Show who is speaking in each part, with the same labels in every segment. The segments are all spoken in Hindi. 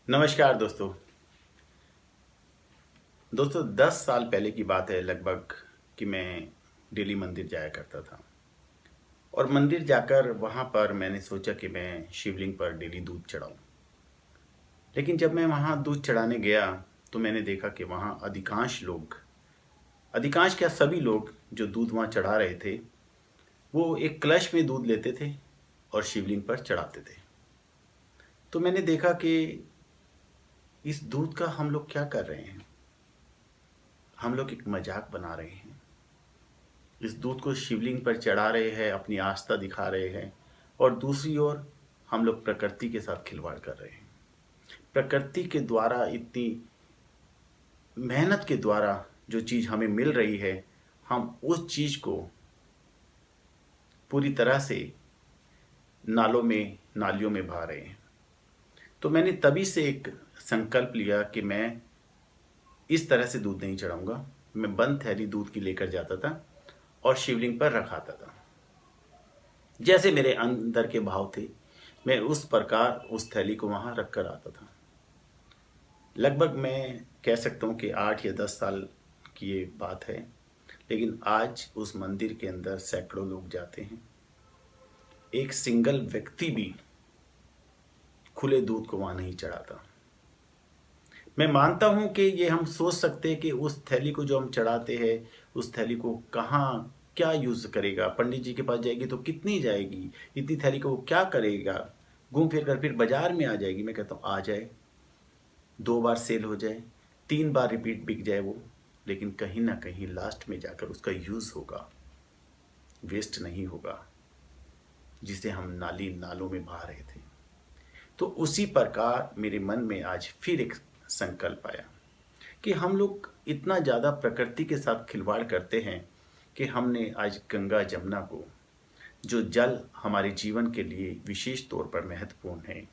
Speaker 1: नमस्कार दोस्तों। 10 साल पहले की बात है लगभग कि मैं डेली मंदिर जाया करता था। और मंदिर जाकर वहाँ पर मैंने सोचा कि मैं शिवलिंग पर डेली दूध चढ़ाऊँ। लेकिन जब मैं वहाँ दूध चढ़ाने गया तो मैंने देखा कि वहाँ अधिकांश क्या सभी लोग जो दूध वहाँ चढ़ा रहे थे वो एक कलश में दूध लेते थे और शिवलिंग पर चढ़ाते थे। तो मैंने देखा कि इस दूध का हम लोग क्या कर रहे हैं। हम लोग एक मजाक बना रहे हैं। इस दूध को शिवलिंग पर चढ़ा रहे हैं, अपनी आस्था दिखा रहे हैं, और दूसरी ओर हम लोग प्रकृति के साथ खिलवाड़ कर रहे हैं। प्रकृति के द्वारा इतनी मेहनत के द्वारा जो चीज़ हमें मिल रही है, हम उस चीज़ को पूरी तरह से नालियों में बहा रहे हैं। तो मैंने तभी से एक संकल्प लिया कि मैं इस तरह से दूध नहीं चढ़ाऊंगा। मैं बंद थैली दूध की लेकर जाता था और शिवलिंग पर रखाता था। जैसे मेरे अंदर के भाव थे, मैं उस प्रकार उस थैली को वहाँ रख कर आता था। लगभग मैं कह सकता हूँ कि 8 या 10 साल की ये बात है। लेकिन आज उस मंदिर के अंदर सैकड़ों लोग जाते हैं। एक सिंगल व्यक्ति भी खुले दूध को वहाँ नहीं चढ़ाता। मैं मानता हूँ कि ये हम सोच सकते हैं कि उस थैली को जो हम चढ़ाते हैं, उस थैली को कहाँ क्या यूज़ करेगा। पंडित जी के पास जाएगी तो कितनी जाएगी, इतनी थैली को वो क्या करेगा, घूम फिर कर फिर बाजार में आ जाएगी। मैं कहता हूँ आ जाए, 2 बार सेल हो जाए, 3 बार रिपीट बिक जाए वो, लेकिन कहीं ना कहीं लास्ट में जाकर उसका यूज़ होगा, वेस्ट नहीं होगा, जिसे हम नालों में बहा रहे थे। तो उसी प्रकार मेरे मन में आज फिर एक संकल्प आया कि हम लोग इतना ज़्यादा प्रकृति के साथ खिलवाड़ करते हैं कि हमने आज गंगा जमुना को, जो जल हमारे जीवन के लिए विशेष तौर पर महत्वपूर्ण है,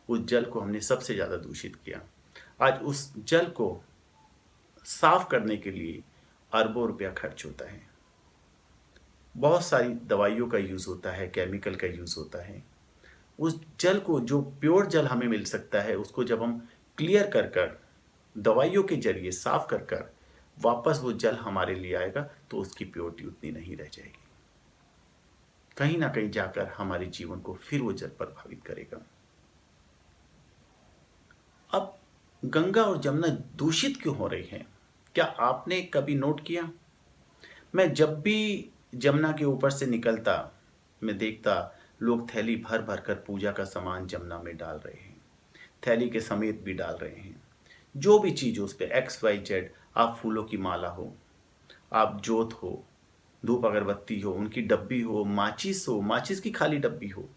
Speaker 1: उस जल को हमने सबसे ज़्यादा दूषित किया। आज उस जल को साफ करने के लिए अरबों रुपया खर्च होता है। बहुत सारी दवाइयों का यूज़ होता है, केमिकल का यूज़ होता है। उस जल को, जो प्योर जल हमें मिल सकता है, उसको जब हम क्लियर कर कर दवाइयों के जरिए साफ कर कर वापस वो जल हमारे लिए आएगा तो उसकी प्योरिटी उतनी नहीं रह जाएगी। कहीं ना कहीं जाकर हमारे जीवन को फिर वो जल प्रभावित करेगा। अब गंगा और जमुना दूषित क्यों हो रही हैं? क्या आपने कभी नोट किया? मैं जब भी जमुना के ऊपर से निकलता, मैं देखता लोग थैली भर भर कर पूजा का सामान जमुना में डाल रहे हैं, थैली के समेत भी डाल रहे हैं। जो भी चीज़ हो उस पर XYZ, आप फूलों की माला हो, आप जोत हो, धूप अगरबत्ती हो, उनकी डब्बी हो, माचिस की खाली डब्बी हो,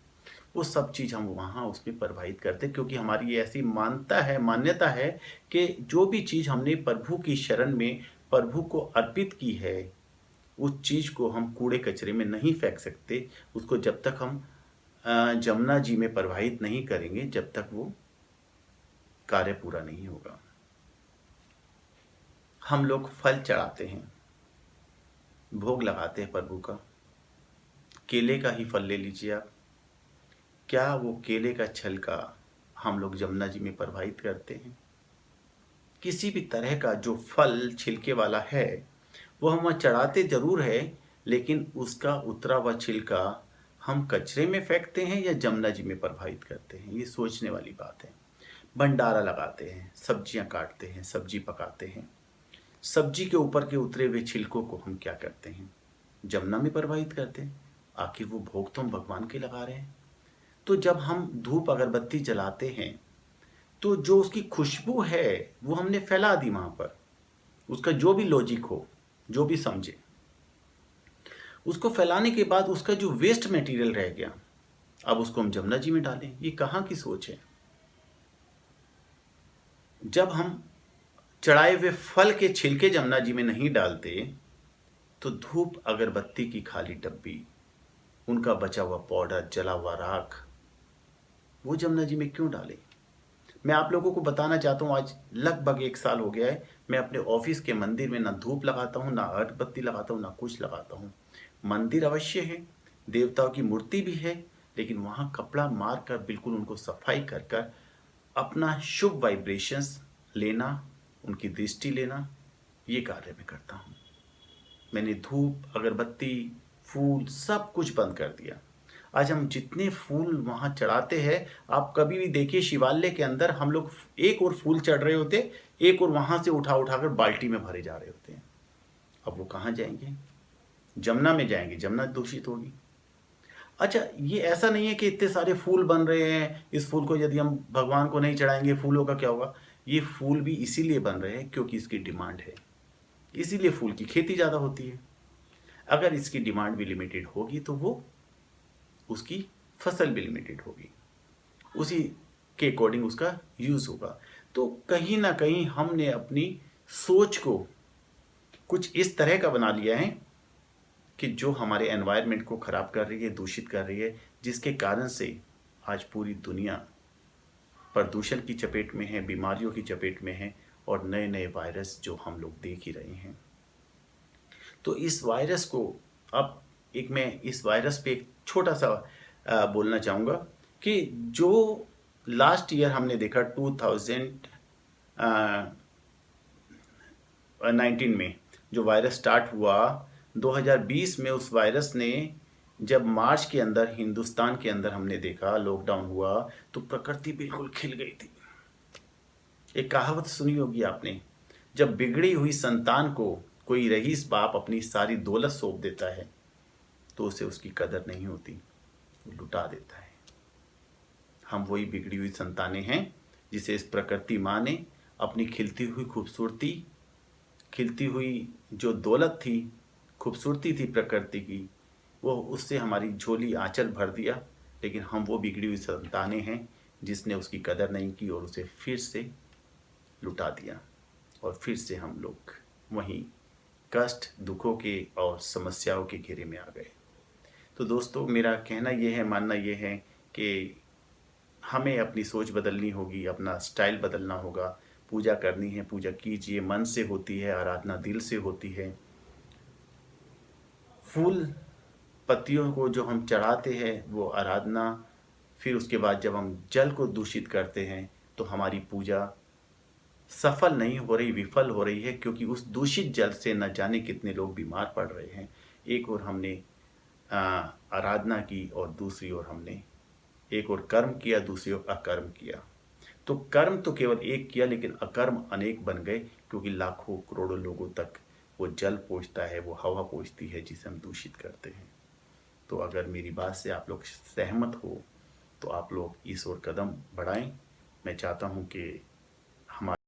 Speaker 1: वो सब चीज़ हम वहाँ उसमें प्रवाहित करते, क्योंकि हमारी ये ऐसी मान्यता है कि जो भी चीज़ हमने प्रभु की शरण में प्रभु को अर्पित की है, उस चीज़ को हम कूड़े कचरे में नहीं फेंक सकते। उसको जब तक हम जमुना जी में प्रवाहित नहीं करेंगे, जब तक वो कार्य पूरा नहीं होगा। हम लोग फल चढ़ाते हैं, भोग लगाते हैं प्रभु का। केले का ही फल ले लीजिए आप, क्या वो केले का छिलका हम लोग जमुना जी में प्रवाहित करते हैं? किसी भी तरह का जो फल छिलके वाला है वो हम वहाँ चढ़ाते जरूर है, लेकिन उसका उतरा हुआ छिलका हम कचरे में फेंकते हैं या जमुना जी में प्रवाहित करते हैं, ये सोचने वाली बात है। भंडारा लगाते हैं, सब्जियां काटते हैं, सब्जी पकाते हैं, सब्जी के ऊपर के उतरे हुए छिलकों को हम क्या करते हैं? जमुना में प्रवाहित करते हैं। आखिर वो भोग तो हम भगवान के लगा रहे हैं। तो जब हम धूप अगरबत्ती जलाते हैं तो जो उसकी खुशबू है वो हमने फैला दी वहां पर। उसका जो भी लॉजिक हो, जो भी समझे, उसको फैलाने के बाद उसका जो वेस्ट मटेरियल रह गया, अब उसको हम जमुना जी में डालें, ये कहाँ की सोच है? जब हम चढ़ाए हुए फल के छिलके जमुना जी में नहीं डालते तो धूप अगरबत्ती की खाली डब्बी, उनका बचा हुआ पाउडर, जला हुआ राख, वो जमुना जी में क्यों डालें? मैं आप लोगों को बताना चाहता हूँ, आज लगभग 1 साल हो गया है, मैं अपने ऑफिस के मंदिर में ना धूप लगाता हूँ, ना अगरबत्ती लगाता हूँ, ना कुछ लगाता हूँ। मंदिर अवश्य है, देवताओं की मूर्ति भी है, लेकिन वहाँ कपड़ा मार कर बिल्कुल उनको सफाई कर कर अपना शुभ वाइब्रेशंस लेना, उनकी दृष्टि लेना, ये कार्य मैं करता हूँ। मैंने धूप, अगरबत्ती, फूल सब कुछ बंद कर दिया। आज हम जितने फूल वहाँ चढ़ाते हैं, आप कभी भी देखिए शिवालय के अंदर हम लोग एक और फूल चढ़ रहे होते, एक और वहाँ से उठा उठाकर बाल्टी में भरे जा रहे होते हैं। अब वो कहाँ जाएंगे? जमुना में जाएंगे, जमुना दूषित होगी। अच्छा, ये ऐसा नहीं है कि इतने सारे फूल बन रहे हैं, इस फूल को यदि हम भगवान को नहीं चढ़ाएंगे, फूलों का क्या होगा? ये फूल भी इसीलिए बन रहे हैं क्योंकि इसकी डिमांड है, इसीलिए फूल की खेती ज़्यादा होती है। अगर इसकी डिमांड भी लिमिटेड होगी तो वो उसकी फसल भी लिमिटेड होगी, उसी के अकॉर्डिंग उसका यूज़ होगा। तो कहीं ना कहीं हमने अपनी सोच को कुछ इस तरह का बना लिया है कि जो हमारे एनवायरनमेंट को ख़राब कर रही है, दूषित कर रही है, जिसके कारण से आज पूरी दुनिया प्रदूषण की चपेट में है, बीमारियों की चपेट में है और नए नए वायरस जो हम लोग देख ही रहे हैं। तो इस वायरस को अब मैं इस वायरस पे एक छोटा सा बोलना चाहूँगा कि जो लास्ट ईयर हमने देखा 2019 में जो वायरस स्टार्ट हुआ, 2020 में उस वायरस ने जब मार्च के अंदर हिंदुस्तान के अंदर हमने देखा लॉकडाउन हुआ तो प्रकृति बिल्कुल खिल गई थी। एक कहावत सुनी होगी आपने, जब बिगड़ी हुई संतान को कोई रईस बाप अपनी सारी दौलत सौंप देता है तो उसे उसकी कदर नहीं होती, वो लुटा देता है। हम वही बिगड़ी हुई संतानें हैं जिसे इस प्रकृति माँ ने अपनी खिलती हुई खूबसूरती, खिलती हुई जो दौलत थी, खूबसूरती थी प्रकृति की, वो उससे हमारी झोली आंचल भर दिया। लेकिन हम वो बिगड़ी हुई संतानें हैं जिसने उसकी कदर नहीं की और उसे फिर से लुटा दिया और फिर से हम लोग वहीं कष्ट, दुखों के और समस्याओं के घेरे में आ गए। तो दोस्तों, मेरा कहना ये है, मानना ये है कि हमें अपनी सोच बदलनी होगी, अपना स्टाइल बदलना होगा। पूजा करनी है, पूजा कीजिए, मन से होती है, आराधना दिल से होती है। फूल पत्तियों को जो हम चढ़ाते हैं वो आराधना, फिर उसके बाद जब हम जल को दूषित करते हैं तो हमारी पूजा सफल नहीं हो रही, विफल हो रही है, क्योंकि उस दूषित जल से न जाने कितने लोग बीमार पड़ रहे हैं। एक और हमने आराधना की और दूसरी ओर हमने एक और कर्म किया, दूसरी ओर अकर्म किया। तो कर्म तो केवल एक किया लेकिन अकर्म अनेक बन गए, क्योंकि लाखों करोड़ों लोगों तक वो जल पहुँचता है, वो हवा पहुँचती है जिसे हम दूषित करते हैं। तो अगर मेरी बात से आप लोग सहमत हो तो आप लोग इस ओर कदम बढ़ाएं। मैं चाहता हूं कि हमारे